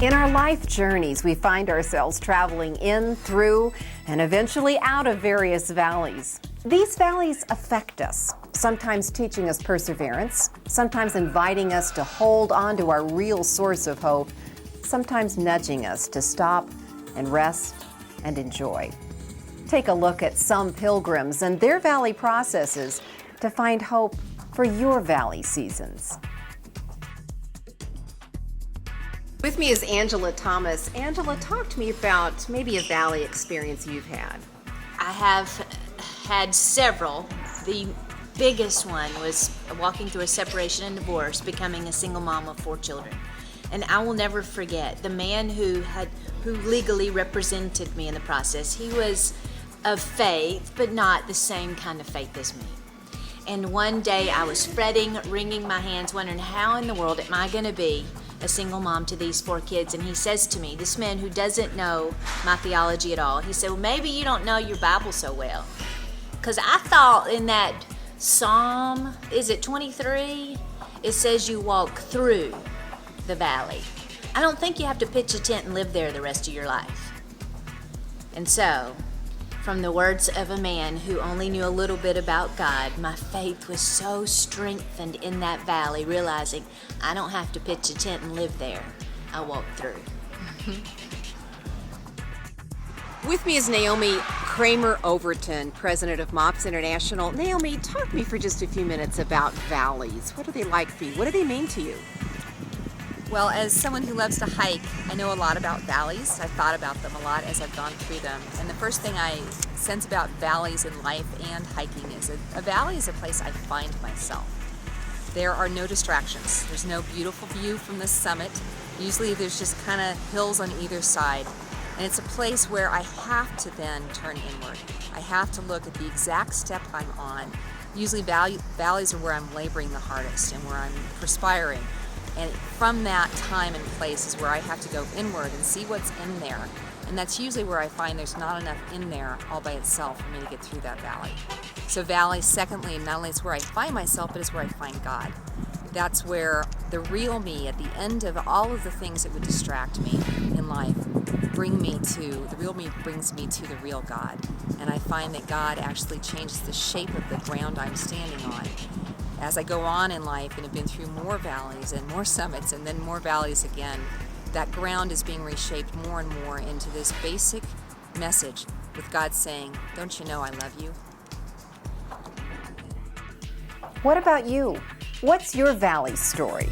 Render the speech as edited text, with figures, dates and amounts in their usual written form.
In our life journeys, we find ourselves traveling in, through, and eventually out of various valleys. These valleys affect us, sometimes teaching us perseverance, sometimes inviting us to hold on to our real source of hope, sometimes nudging us to stop and rest and enjoy. Take a look at some pilgrims and their valley processes to find hope for your valley seasons. With me is Angela Thomas. Angela, talk to me about maybe a valley experience you've had. I have had several. The biggest one was walking through a separation and divorce, becoming a single mom of 4 children. And I will never forget the man who legally represented me in the process. He was of faith, but not the same kind of faith as me. And one day I was fretting, wringing my hands, wondering how in the world am I going to be a single mom to these 4 kids. And he says to me, this man who doesn't know my theology at all, he said, well, maybe you don't know your Bible so well. Because I thought in that Psalm, is it 23? It says you walk through the valley. I don't think you have to pitch a tent and live there the rest of your life. And so, from the words of a man who only knew a little bit about God, my faith was so strengthened in that valley, realizing I don't have to pitch a tent and live there. I walk through. With me is Naomi Kramer-Overton, president of MOPS International. Naomi, talk to me for just a few minutes about valleys. What are they like for you? What do they mean to you? Well, as someone who loves to hike, I know a lot about valleys. I've thought about them a lot as I've gone through them. And the first thing I sense about valleys in life and hiking is a valley is a place I find myself. There are no distractions. There's no beautiful view from the summit. Usually there's just kind of hills on either side. And it's a place where I have to then turn inward. I have to look at the exact step I'm on. Usually valleys are where I'm laboring the hardest and where I'm perspiring. And from that time and place is where I have to go inward and see what's in there. And that's usually where I find there's not enough in there all by itself for me to get through that valley. So valley, secondly, not only is where I find myself, but it's where I find God. That's where the real me, at the end of all of the things that would distract me in life, the real me brings me to the real God. And I find that God actually changes the shape of the ground I'm standing on. As I go on in life and have been through more valleys and more summits and then more valleys again, that ground is being reshaped more and more into this basic message with God saying, don't you know I love you? What about you? What's your valley story?